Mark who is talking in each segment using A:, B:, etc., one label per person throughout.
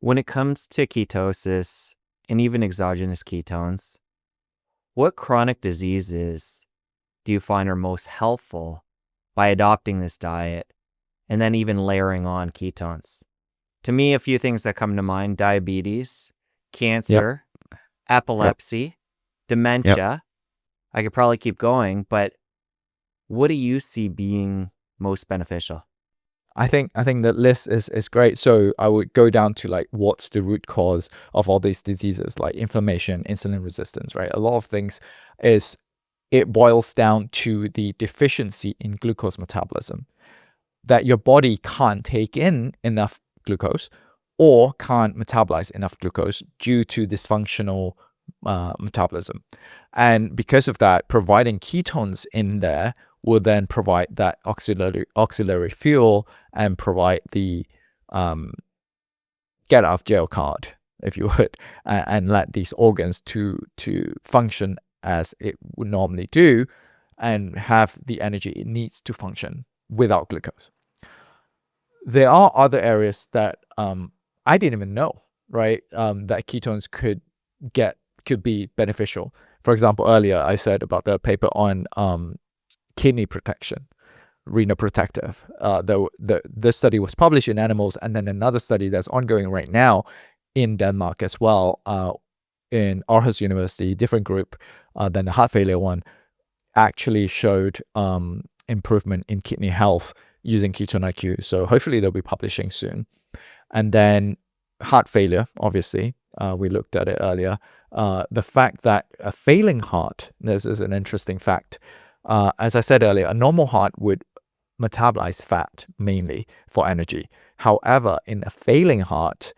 A: When it comes to ketosis and even exogenous ketones, what chronic diseases do you find are most helpful by adopting this diet and then even layering on ketones? To me, a few things that come to mind: diabetes,
B: Yep.
A: cancer,
B: Yep.
A: epilepsy,
B: Yep.
A: dementia. I could probably keep going, but what do you see being most beneficial?
B: I think the list is great. So I would go down to like what's the root cause of all these diseases like inflammation, insulin resistance, right? A lot of things is it boils down to the deficiency in glucose metabolism, that your body can't take in enough glucose or can't metabolize enough glucose due to dysfunctional metabolism. And because of that, providing ketones in there will then provide that auxiliary fuel and provide the get out of jail card, if you would, and let these organs to function as it would normally do and have the energy it needs to function without glucose. There are other areas that I didn't even know, right? That ketones could be beneficial. For example, earlier I said about the paper on kidney protection, renal protective. This study was published in animals, and then another study that's ongoing right now in Denmark as well, in Aarhus University, different group than the heart failure one, actually showed improvement in kidney health using ketone-iq. So hopefully they'll be publishing soon. And then heart failure, obviously, we looked at it earlier. The fact that a failing heart, this is an interesting fact. As I said earlier, a normal heart would metabolize fat mainly for energy. However, in a failing heart,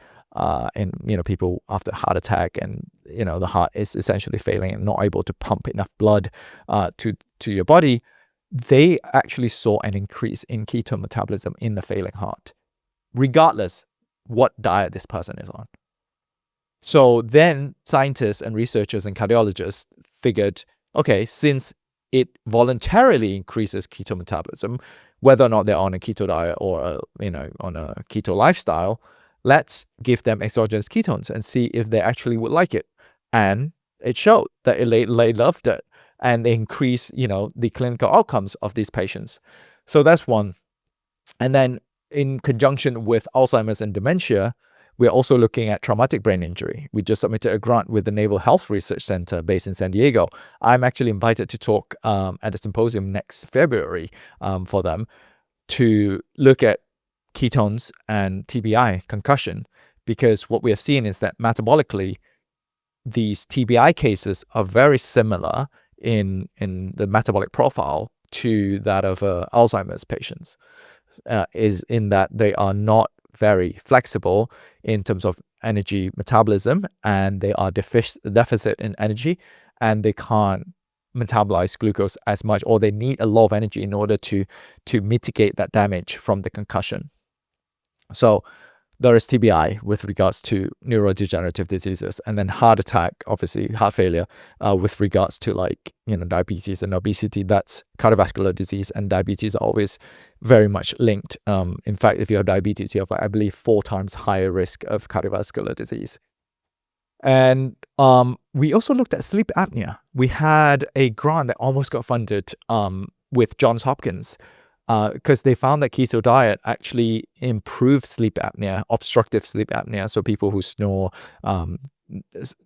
B: in people after heart attack, and the heart is essentially failing and not able to pump enough blood to your body, they actually saw an increase in ketone metabolism in the failing heart, regardless what diet this person is on. So then scientists and researchers and cardiologists figured, okay, since it voluntarily increases ketone metabolism, whether or not they're on a keto diet or on a keto lifestyle, let's give them exogenous ketones and see if they actually would like it. And it showed that they loved it, and they increased the clinical outcomes of these patients. So that's one. And then in conjunction with Alzheimer's and dementia, we're also looking at traumatic brain injury. We just submitted a grant with the Naval Health Research Center based in San Diego. I'm actually invited to talk at a symposium next February for them to look at ketones and TBI, concussion, because what we have seen is that metabolically, these TBI cases are very similar in the metabolic profile to that of Alzheimer's patients, is in that they are not very flexible in terms of energy metabolism, and they are deficit in energy, and they can't metabolize glucose as much, or they need a lot of energy in order to mitigate that damage from the concussion. So there is TBI with regards to neurodegenerative diseases, and then heart attack, obviously heart failure, with regards to diabetes and obesity. That's cardiovascular disease, and diabetes are always very much linked. In fact, if you have diabetes, you have, I believe, 4 times higher risk of cardiovascular disease. And we also looked at sleep apnea. We had a grant that almost got funded with Johns Hopkins, because they found that keto diet actually improves sleep apnea, obstructive sleep apnea. So people who snore,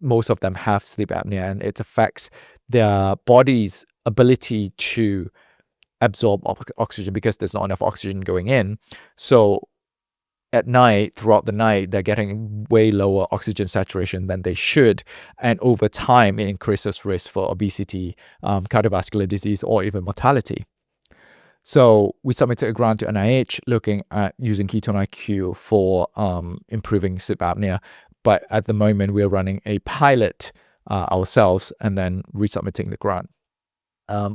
B: most of them have sleep apnea, and it affects their body's ability to absorb oxygen because there's not enough oxygen going in. So at night, throughout the night, they're getting way lower oxygen saturation than they should. And over time, it increases risk for obesity, cardiovascular disease, or even mortality. So we submitted a grant to NIH looking at using ketone-iq for improving sleep apnea. But at the moment, we're running a pilot ourselves and then resubmitting the grant.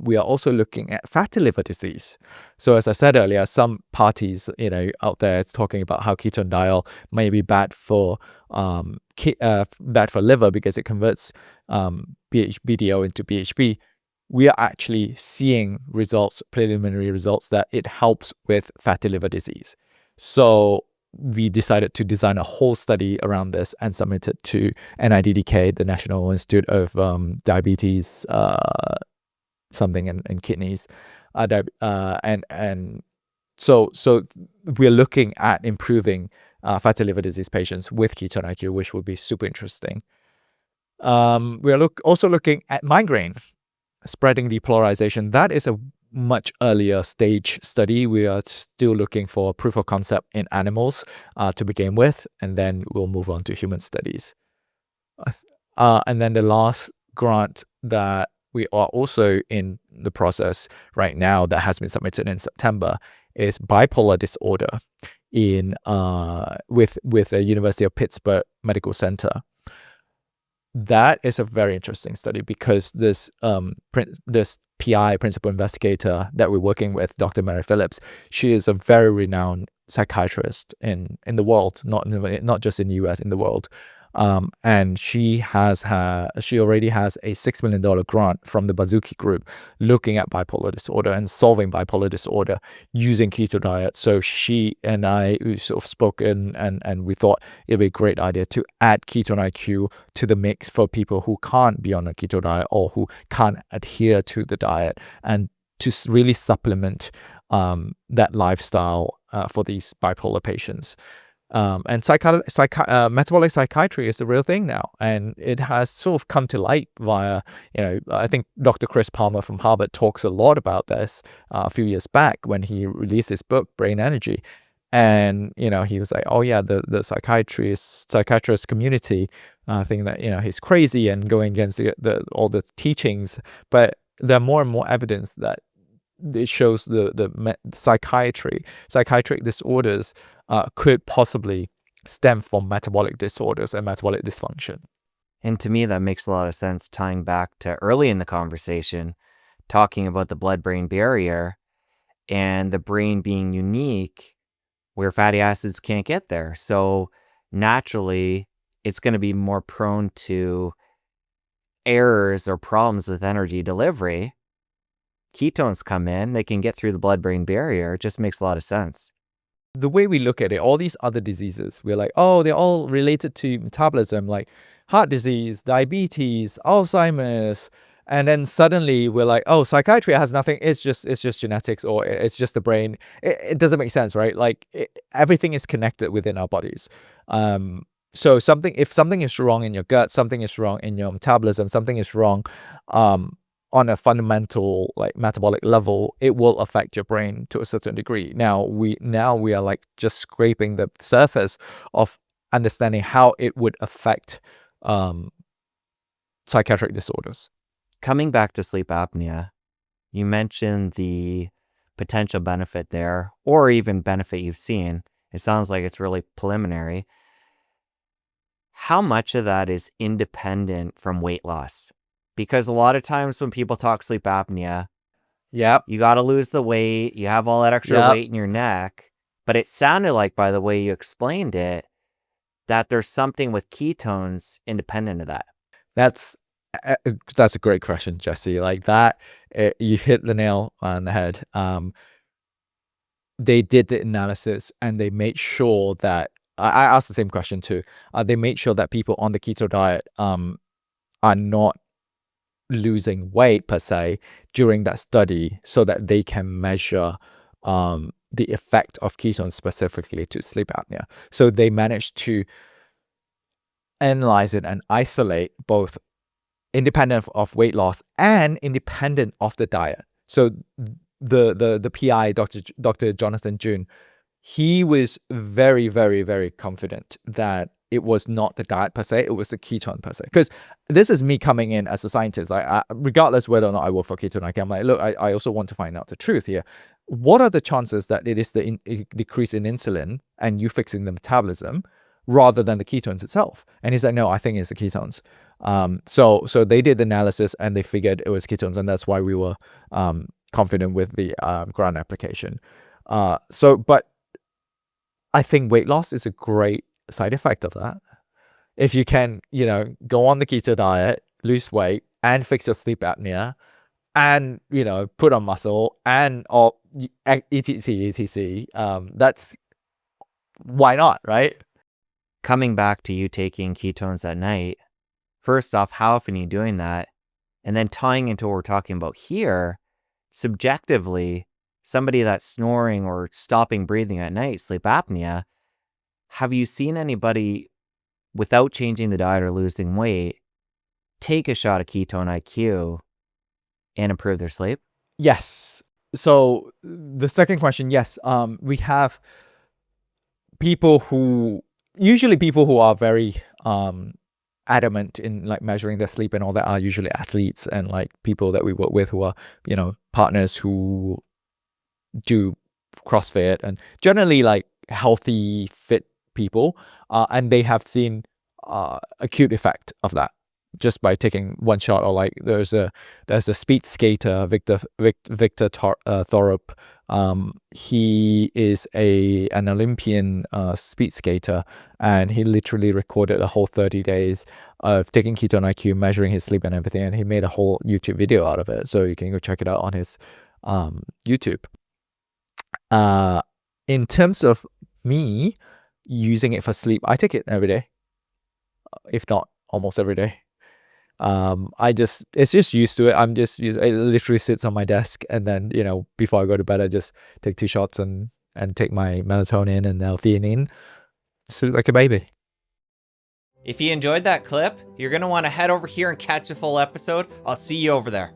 B: We are also looking at fatty liver disease. So as I said earlier, some parties out there talking about how ketonediol may be bad for liver because it converts BDO into BHB. We are actually seeing preliminary results, that it helps with fatty liver disease. So we decided to design a whole study around this and submit it to NIDDK, the National Institute of Diabetes, something and kidneys, and so we're looking at improving fatty liver disease patients with ketone-iq, which would be super interesting. We're also looking at migraine, spreading depolarization. That is a much earlier stage study. We are still looking for proof of concept in animals to begin with, and then we'll move on to human studies. And then the last grant that we are also in the process right now that has been submitted in September is bipolar disorder with the University of Pittsburgh Medical Center. That is a very interesting study because this PI, principal investigator, that we're working with, Dr. Mary Phillips, she is a very renowned psychiatrist in the world, not just in the US, in the world. And she already has a $6 million grant from the Bazuki Group looking at bipolar disorder and solving bipolar disorder using keto diet. So she and I sort of spoke and we thought it'd be a great idea to add ketone-iq to the mix for people who can't be on a keto diet or who can't adhere to the diet, and to really supplement that lifestyle for these bipolar patients. And metabolic psychiatry is a real thing now, and it has sort of come to light via, I think Dr. Chris Palmer from Harvard talks a lot about this a few years back when he released his book, Brain Energy. And, he was like, oh yeah, the psychiatrist community think that, he's crazy and going against all the teachings. But there are more and more evidence that it shows the psychiatric disorders could possibly stem from metabolic disorders and metabolic dysfunction.
A: And to me, that makes a lot of sense, tying back to early in the conversation, talking about the blood-brain barrier and the brain being unique where fatty acids can't get there. So naturally, it's going to be more prone to errors or problems with energy delivery. Ketones come in, they can get through the blood-brain barrier. It just makes a lot of sense.
B: The way we look at it, all these other diseases, we're like, oh, they're all related to metabolism, like heart disease, diabetes, Alzheimer's. And then suddenly we're like, oh, psychiatry has nothing. It's just genetics, or it's just the brain. It doesn't make sense, right? Like everything is connected within our bodies. So if something is wrong in your gut, something is wrong in your metabolism, something is wrong on a fundamental like metabolic level, it will affect your brain to a certain degree. Now we are like just scraping the surface of understanding how it would affect psychiatric disorders.
A: Coming back to sleep apnea, you mentioned the potential benefit there, or even benefit you've seen. It sounds like it's really preliminary. How much of that is independent from weight loss? Because a lot of times when people talk sleep apnea, you got to lose the weight, you have all that extra weight in your neck. But it sounded like, by the way you explained it, that there's something with ketones independent of that.
B: That's a great question, Jesse. Like that, you hit the nail on the head. They did the analysis and they made sure that, I asked the same question too. They made sure that people on the keto diet are not losing weight per se during that study, so that they can measure the effect of ketones specifically to sleep apnea. So they managed to analyze it and isolate both independent of weight loss and independent of the diet. So the PI, Dr. Jonathan June, he was very, very, very confident that it was not the diet per se, it was the ketone per se. Because this is me coming in as a scientist, like regardless whether or not I work for ketone-iq, I'm like, look, I also want to find out the truth here. What are the chances that it is the decrease in insulin and you fixing the metabolism rather than the ketones itself? And he's like, no, I think it's the ketones. So they did the analysis and they figured it was ketones, and that's why we were confident with the grant application. But I think weight loss is a great side effect of that. If you can, go on the keto diet, lose weight, and fix your sleep apnea, and put on muscle, and etc. That's why not, right?
A: Coming back to you taking ketones at night, first off, how often are you doing that? And then tying into what we're talking about here, subjectively, somebody that's snoring or stopping breathing at night, sleep apnea, have you seen anybody without changing the diet or losing weight take a shot of ketone-iq and improve their sleep?
B: Yes. So the second question, yes, we have people who are very adamant in like measuring their sleep and all that are usually athletes and like people that we work with who are, partners who do CrossFit and generally like healthy, fit people, and they have seen acute effect of that just by taking one shot. Or like there's a speed skater, Victor Thorup. He is an Olympian speed skater, and he literally recorded a whole 30 days of taking ketone-iq, measuring his sleep and everything, and he made a whole YouTube video out of it. So you can go check it out on his YouTube. In terms of me using it for sleep, I take it every day, if not almost every day. It's just used to it. It literally sits on my desk, and then, before I go to bed, I just take 2 shots and take my melatonin and L-theanine, sleep like a baby.
A: If you enjoyed that clip, you're going to want to head over here and catch the full episode. I'll see you over there.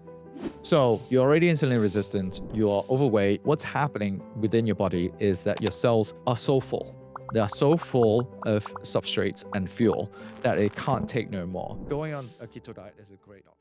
B: So you're already insulin resistant, you are overweight. What's happening within your body is that your cells are so full. They are so full of substrates and fuel that it can't take no more. Going on a keto diet is a great option.